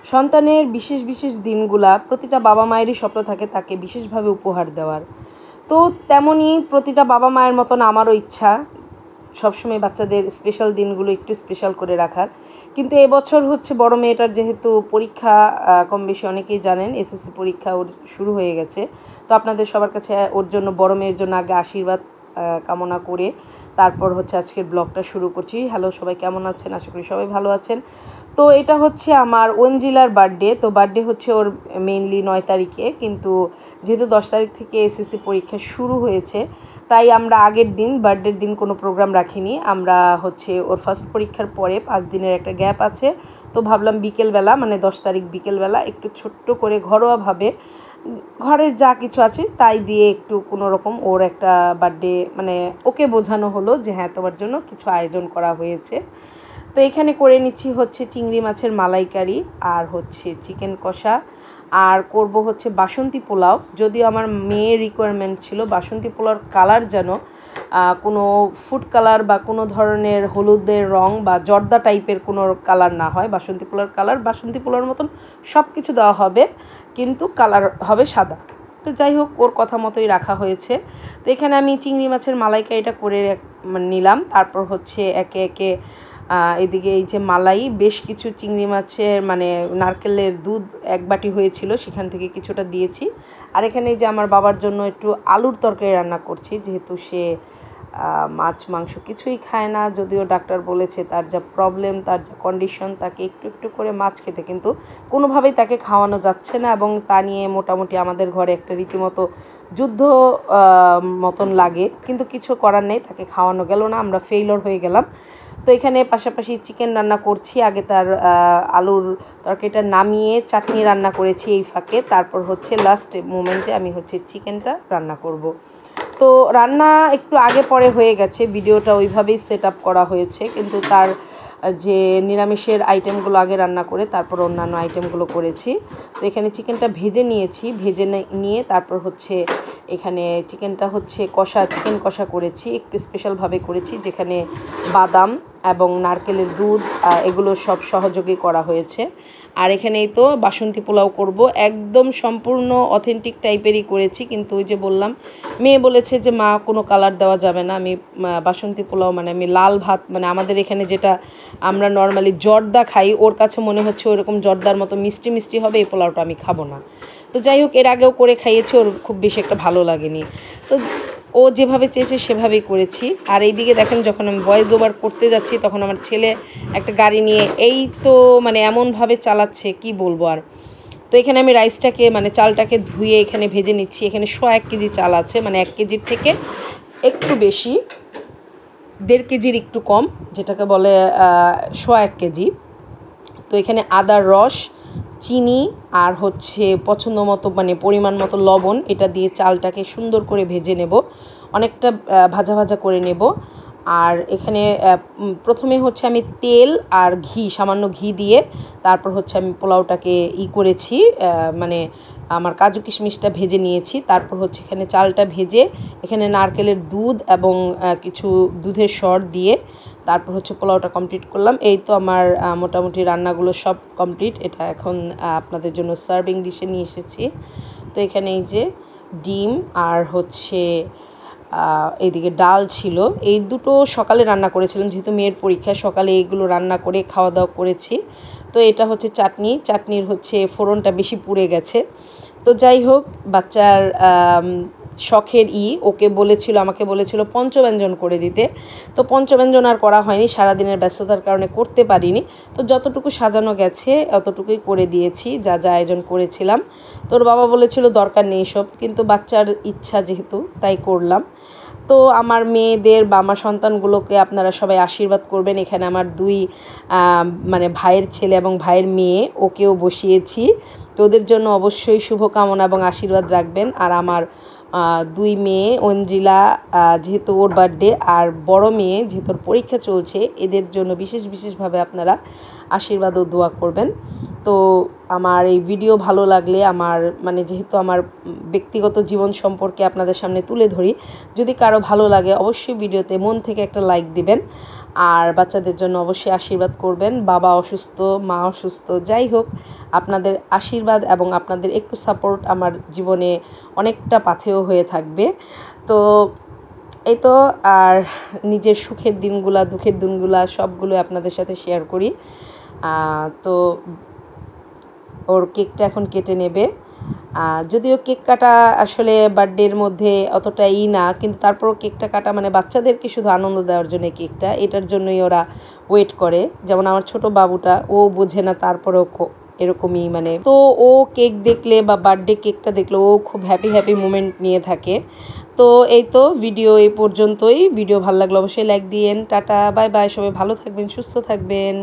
সন্তানের বিশেষ বিশেষ দিনগুলা প্রতিটা বাবা মায়েরই স্বপ্ন থাকে তাকে বিশেষভাবে উপহার দেওয়ার। তো তেমনই প্রতিটা বাবা মায়ের মতন আমারও ইচ্ছা সবসময় বাচ্চাদের স্পেশাল দিনগুলো একটু স্পেশাল করে রাখার। কিন্তু এবছর হচ্ছে বড় মেয়েটার যেহেতু পরীক্ষা, কম বেশি অনেকেই জানেন এসএসসি পরীক্ষা ওর শুরু হয়ে গেছে। তো আপনাদের সবার কাছে ওর জন্য, বড় মেয়ের জন্য আগে আশীর্বাদ কামনা করে তারপর হচ্ছে আজকের ব্লগটা শুরু করছি। হ্যালো সবাই, কেমন আছেন? আশা করি সবাই ভালো আছেন। তো এটা হচ্ছে আমার ঐন্দ্রিলার বার্থডে। তো বার্থডে হচ্ছে ওর মেইনলি 9 তারিখে, কিন্তু যেহেতু 10 তারিখ থেকে এসএসসি পরীক্ষা শুরু হয়েছে তাই আমরা আগের দিন, বার্থডের দিন কোনো প্রোগ্রাম রাখিনি। আমরা হচ্ছে ওর ফার্স্ট পরীক্ষার পরে 5 দিনের একটা গ্যাপ আছে, তো ভাবলাম বিকেলবেলা মানে 10 তারিখ বিকেলবেলা একটু ছোট্ট করে ঘরোয়াভাবে ঘরের যা কিছু আছে তাই দিয়ে একটু কোনো রকম ওর একটা বার্থডে মানে ওকে বোঝানো হলো যে হ্যাঁ তোমার জন্য কিছু আয়োজন করা হয়েছে। তো এখানে করে নিচ্ছি হচ্ছে চিংড়ি মাছের মালাইকারি আর হচ্ছে চিকেন কষা, আর করব হচ্ছে বাসন্তী পোলাও। যদিও আমার মেয়ের রিকোয়ারমেন্ট ছিল বাসন্তী পোলাওর কালার যেন কোনো ফুড কালার বা কোনো ধরনের হলুদের রং বা জর্দা টাইপের কোনো কালার না হয়। বাসন্তী পোলাওর কালার বাসন্তী পোলাওর মতন সব কিছু দেওয়া হবে, কিন্তু কালার হবে সাদা। তো যাই হোক, ওর কথা মতোই রাখা হয়েছে। তো এখানে আমি চিংড়ি মাছের মালাইকারিটা করে নিলাম। তারপর হচ্ছে একে একে এদিকে এই যে মালাই, বেশ কিছু চিংড়ি মাছের মানে নারকেলের দুধ 1 বাটি হয়েছিল, সেখান থেকে কিছুটা দিয়েছি। আর এখানে এই যে আমার বাবার জন্য একটু আলুর তরকারি রান্না করছি, যেহেতু সে মাছ মাংস কিছুই খায় না। যদিও ডাক্তার বলেছে তার যা প্রবলেম, তার যা কন্ডিশন, তাকে একটু একটু করে মাছ খেতে, কিন্তু কোনোভাবেই তাকে খাওয়ানো যাচ্ছে না। এবং তা নিয়ে মোটামুটি আমাদের ঘরে একটা রীতিমতো যুদ্ধ মতন লাগে, কিন্তু কিছু করার নেই, তাকে খাওয়ানো গেল না, আমরা ফেইলর হয়ে গেলাম। তো এখানে পাশাপাশি চিকেন রান্না করছি। আগে তার আলুর তরকারিটা নামিয়ে চাটনি রান্না করেছি এই ফাঁকে, তারপর হচ্ছে লাস্ট মোমেন্টে আমি হচ্ছে চিকেনটা রান্না করব। তো রান্না একটু আগে পরে হয়ে গেছে, ভিডিওটা ওইভাবেই সেট আপ করা হয়েছে, কিন্তু তার যে নিরামিষের আইটেমগুলো আগে রান্না করে তারপর অন্যান্য আইটেমগুলো করেছি। তো এখানে চিকেনটা ভেজে নিয়েছি, ভেজে নিয়ে তারপর হচ্ছে এখানে চিকেনটা হচ্ছে চিকেন কষা করেছি, একটু স্পেশালভাবে করেছি, যেখানে বাদাম এবং নারকেলের দুধ এগুলো সব সহযোগী করা হয়েছে। আর এখানেই তো বাসন্তী পোলাও করব, একদম সম্পূর্ণ অথেন্টিক টাইপেরই করেছি। কিন্তু ওই যে বললাম, মেয়ে বলেছে যে মা কোনো কালার দেওয়া যাবে না। আমি বাসন্তী পোলাও মানে আমি লাল ভাত, মানে আমাদের এখানে যেটা আমরা নর্মালি জর্দা খাই, ওর কাছে মনে হচ্ছে ওরকম জর্দার মতো মিষ্টি মিষ্টি হবে, এই পোলাওটা আমি খাবো না। তো যাই হোক, এর আগেও করে খাইয়েছি, ওর খুব বেশি একটা ভালো লাগেনি। তো ও যেভাবে চেয়েছে সেভাবেই করেছি। আর এইদিকে দেখেন, যখন আমি ভয়েস ওভার করতে যাচ্ছি তখন আমার ছেলে একটা গাড়ি নিয়ে এই তো মানে এমনভাবে চালাচ্ছে কি বলবো আর। তো এখানে আমি রাইসটাকে মানে চালটাকে ধুয়ে এখানে ভেজে নিচ্ছি। এখানে 1 কেজি চাল আছে, মানে 1 কেজির থেকে একটু বেশি, 1.5 কেজির একটু কম, যেটাকে বলে 1 কেজি। তো এখানে আদার রস, চিনি আর হচ্ছে পছন্দ মতো মানে পরিমাণ মতো লবণ, এটা দিয়ে চালটাকে সুন্দর করে ভেজে নেব, অনেকটা ভাজা ভাজা করে নেব। আর এখানে প্রথমে হচ্ছে আমি তেল আর ঘি, সামান্য ঘি দিয়ে তারপর হচ্ছে আমি পোলাওটাকে করেছি, মানে আমার কাজু কিশমিশটা ভেজে নিয়েছি। তারপর হচ্ছে এখানে চালটা ভেজে এখানে নারকেলের দুধ এবং কিছু দুধের সর দিয়ে তারপর হচ্ছে পোলাওটা কমপ্লিট করলাম। এই তো আমার মোটামুটি রান্নাগুলো সব কমপ্লিট। এটা এখন আপনাদের জন্য সার্ভিং ডিশে নিয়ে এসেছি। তো এখানে এই যে ডিম আর হচ্ছে এইদিকে ডাল ছিল, এই দুটো সকালে রান্না করেছিলাম, যেহেতু মেয়ের পরীক্ষা, সকালে এইগুলো রান্না করে খাওয়া দাওয়া করেছি। তো এটা হচ্ছে চাটনির হচ্ছে ফোড়নটা বেশি পুড়ে গেছে। তো যাই হোক, বাচ্চার শখের ওকে বলেছিল, আমাকে বলেছিল পঞ্চব্যঞ্জন করে দিতে। তো পঞ্চব্যঞ্জন আর করা হয়নি, সারাদিনের ব্যস্ততার কারণে করতে পারিনি। তো যতটুকু সাজানো গেছে অতটুকুই করে দিয়েছি, যা যা আয়োজন করেছিলাম। তোর বাবা বলেছিল দরকার নেই সব, কিন্তু বাচ্চার ইচ্ছা যেহেতু তাই করলাম। তো আমার মেয়েদের বা আমার সন্তানগুলোকে আপনারা সবাই আশীর্বাদ করবেন। এখানে আমার 2 মানে ভাইয়ের ছেলে এবং ভাইয়ের মেয়ে, ওকেও বসিয়েছি। তো ওদের জন্য অবশ্যই শুভকামনা এবং আশীর্বাদ রাখবেন। আর আমার 2 মেয়ে, ঐন্দ্রিলা যেহেতু ওর বার্থডে, আর বড় মেয়ে যেহেতু ওর পরীক্ষা চলছে, এদের জন্য বিশেষভাবে আপনারা আশীর্বাদ ও দোয়া করবেন। তো আমার এই ভিডিও ভালো লাগলে, আমার মানে যেহেতু আমার ব্যক্তিগত জীবন সম্পর্কে আপনাদের সামনে তুলে ধরি, যদি কারো ভালো লাগে অবশ্যই ভিডিওতে মন থেকে একটা লাইক দিবেন। আর বাচ্চাদের জন্য অবশ্যই আশীর্বাদ করবেন। বাবা অসুস্থ, মা অসুস্থ, যাই হোক আপনাদের আশীর্বাদ এবং আপনাদের একটু সাপোর্ট আমার জীবনে অনেকটা পাথেয় হয়ে থাকবে। তো এই তো, আর নিজের সুখের দিনগুলা দুঃখের দিনগুলা সবগুলো আপনাদের সাথে শেয়ার করি। তো ওর কেকটা এখন কেটে নেবে। যদিও কেক কাটা আসলে বার্থডের মধ্যে অতটাই না, কিন্তু তারপরও কেকটা কাটা মানে বাচ্চাদেরকে শুধু আনন্দ দেওয়ার জন্য কেকটা, এটার জন্যই ওরা ওয়েট করে। যেমন আমার ছোট বাবুটা, ও বোঝে না, তারপরেও এরকমই মানে, তো ও কেক দেখলে বা বার্থডে কেকটা দেখলে ও খুব হ্যাপি মোমেন্ট নিয়ে থাকে। তো এই তো ভিডিও এই পর্যন্তই। ভিডিও ভালো লাগলে অবশ্যই লাইক দিয়েন। টাটা, বাই বাই, সবাই ভালো থাকবেন, সুস্থ থাকবেন।